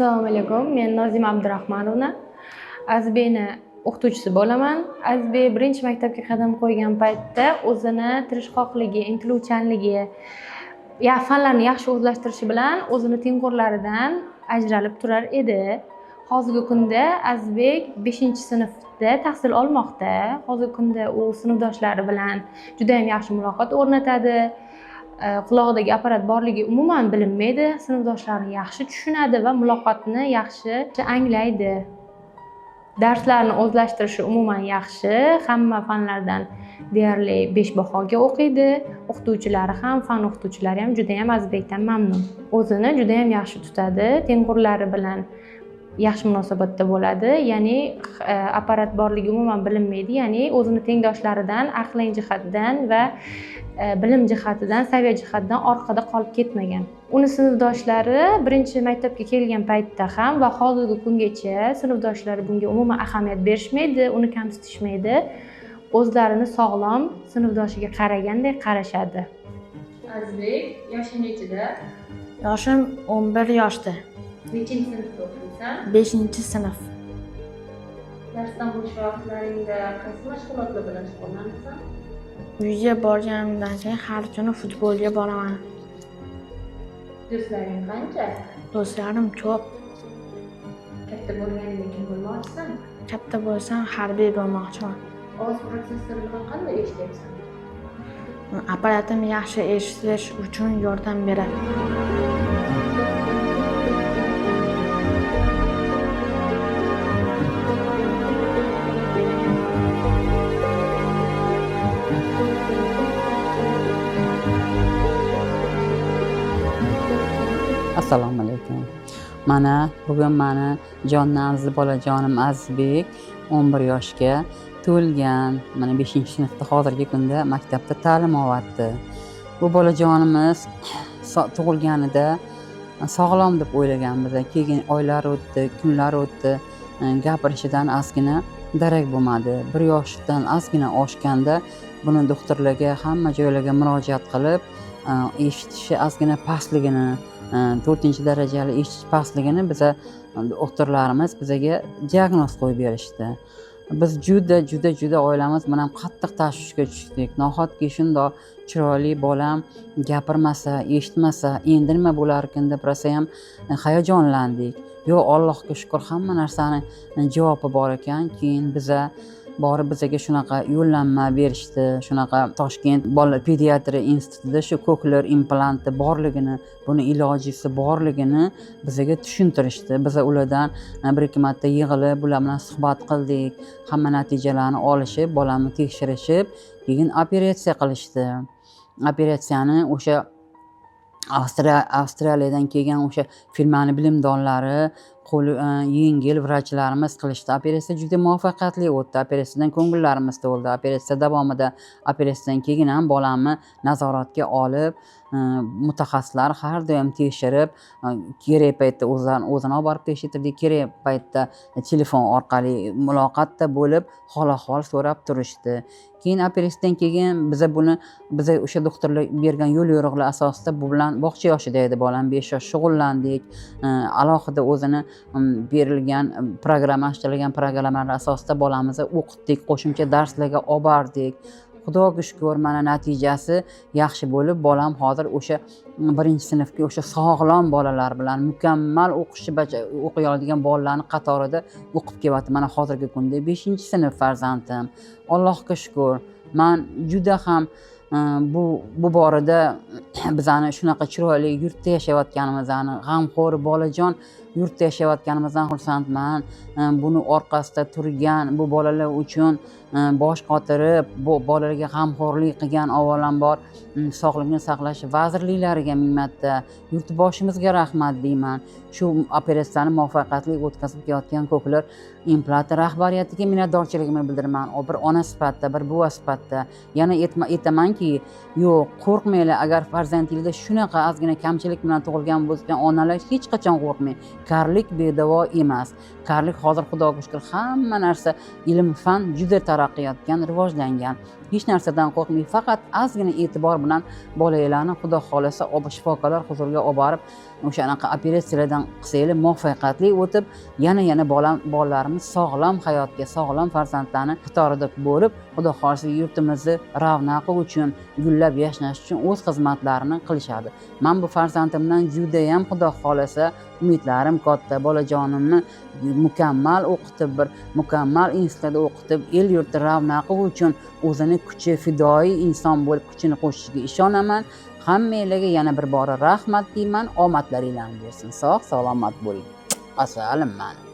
Assalomu alaykum. Men Nozima Abdurahmonovna. Azbeyni o'qituvchisi bo'laman. Azbey birinchi maktabga qadam qo'ygan paytda o'zini tirishqoqligi, intiluvchanligi, fanlarni yaxshi o'zlashtirishi bilan o'zini tengqurlaridan ajralib turar edi. Hozirgi kunda Azbek 5-sinfda tahsil olmoqda. Hozirgi kunda u sinfdoshlari bilan juda ham yaxshi muloqot o'rnatadi. Qulog'idagi apparat borligi umuman bilinmaydi. Sinfdoshlarini yaxshi tushunadi va muloqotni yaxshi anglaydi. Darslarni o'zlashtirishi umuman yaxshi. Hamma fanlardan deyarli 5 bahoga o'qiydi. O'qituvchilari ham, fan o'qituvchilari ham juda ham Azbekdan mamnun. O'zini juda ham yaxshi tutadi. Tengqurlari bilan yaxshi munosabatda bo'ladi. Ya'ni apparat borligi umuman bilinmaydi. Ya'ni o'zini tengdoshlaridan aqliy jihatdan va bilim jihatidan, saviya jihatidan orqada qolib ketmagan. Uni sinfdoshlari birinchi maktabga kelgan paytda ham va hozirgi kungacha sinfdoshlari bunga umuman ahamiyat berishmaydi, uni kamsitishmaydi. O'zlarini sog'lom sinfdoshiga qaragandek qarashadi. Azbek, yoshi nechida? Yoshim 11 yoshda. Nechinchi sinfda o'qiysan? 5-sinf. Darsdan bo'sh vaqtlaringda qaysi mashg'ulotlar bilan shug'ullanasan? Uyga borganimdan keyin har kuni futbolga boraman. Do'stlaring qancha? Do'stlarim ko'p. Katta bo'lganingda kim bo'lmoqchisan? Katta bo'lsam harbiy bo'lmoqchiman. Ovoz protsessorini qanday eshityapsan? Apparatim yaxshi eshitish uchun yordam beradi. Assalomu alaykum. Mana bugun mani jondan aziz bolajonim Azbek 11 yoshga to'lgan. Mana 5-sinfda hozirgi kunda maktabda ta'lim olyapti. Bu bolajonimiz tug'ilganida sog'lom deb o'ylaganmiz. Keyin oylar o'tdi, kunlar o'tdi. Gapirishidan ozgina darak bo'lmadi. 1 yoshdan ozgina oshganda buni doktorlarga, hamma joylarga murojaat qilib, eshitishi ozgina pastligini 4-darajali eshitish pastligini biza doktorlarimiz bizaga diagnoz qo'yib berishdi. Biz juda oilamiz bilan qattiq tashvishga tushdik. Nahotki shundoq chiroyli bolam gapirmasa, eshitmasa, endi nima bo'larkin deb rosa ham hayajonlandik. Yo, Allohga shukr, hamma narsani javobi bor ekan. Keyin bizaga shunaqa yo'llanma berishdi. Shunaqa Toshkent bolalar pediatriya institutida shu ko'klar implanti borligini, buni ilojisi borligini bizaga tushuntirishdi. Biz ulardan 1-2 marta yig'ilib, ular bilan suhbat qildik. Hamma natijalarni olishib, bolamni tekshirishib, keyin operatsiya qilishdi. Operatsiyani o'sha Avstraliyadan kelgan o'sha firmani bilimdonlari, yengil vrachlarimiz qilishdi. Operatsiya juda muvaffaqiyatli o'tdi. Operatsiyadan ko'ngillarimiz to'ldi. Operatsiya davomida, operatsiyadan keyin ham bolamni nazoratga olib, mutaxassislar har doim tekshirib, kerak paytda o'zini olib borib tekshirtirdik, kerak paytda telefon orqali muloqotda bo'lib, hol-ahvol so'rab turishdi. Keyin operatsiyadan keyin biza o'sha doktorlar bergan yo'l-yo'riqlar asosida bu bilan bog'cha yoshida edi bolam, 5 yosh shug'ullandik. Alohida o'zini berilgan ishlangan programmalar asosida bolamizni o'qitdik, qo'shimcha darslarga olib bordik. Xudoga shukr, mana natijasi yaxshi bo'lib, bolam hozir o'sha 1-sinfga o'sha sog'lom bolalar bilan mukammal o'qiy oladigan bolalarning qatorida o'qib kelyapti. Mana hozirgi kunda 5-sinf farzandim. Allohga shukr. Men juda ham bu borada bizani shunaqa chiroyli yurtda yashayotganimizni, g'amxo'r bolajon yurtda yashayotganimizdan xursandman. Buni orqasida turgan, bu bolalar uchun bosh qotirib, bu bolalarga g'amxo'rlik qilgan avvalambor Sog'liqni saqlash vazirliklariga ming marta, yurtboshimizga rahmat deyman. Shu operatsiyani muvaffaqiyatli o'tkazib kelayotgan ko'klar implanti rahbariyatiga minnatdorchiligimni bildiraman. Bir ona sifatida, bir buva sifatida. Yana aytamanki, yo'q, qo'rqmanglar. Agar farzandingizda shunaqa ozgina kamchilik bilan tug'ilgan bo'lsa, onalar hech qachon qo'rqmang. Karlik bedavo emas. Karlik hozir Xudoga shukr hamma narsa, ilm, fan juda taraqqiyot etgan, rivojlangan. Hech narsadan qo'rqmang, faqat ozgina e'tibor bilan bolalarni Xudo xolasa shifokorlar huzuriga olib borib o'shanaqa operatsiyalardan qilsanglar muvaffaqiyatli o'tib yana bolalarimiz sog'lom hayotga, sog'lom farzandlarni qatorida bo'lib, xudo xohlasa yurtimizni ravnaqi uchun, gullab yashnash uchun o'z xizmatlarini qilishadi. Men bu farzandimdan judayam xudo xohlasa umidlarim katta. Bolajonimni mukammal o'qitib, bir mukammal institutda o'qitib, el yurti ravnaqi uchun o'zini kuchi, fidoyi inson bo'lib kuchini qo'shishiga ishonaman. Hammanglarga yana bir bora rahmat deyman. Omadlaringiz bersin. Sog' salomat bo'ling. Asalim man.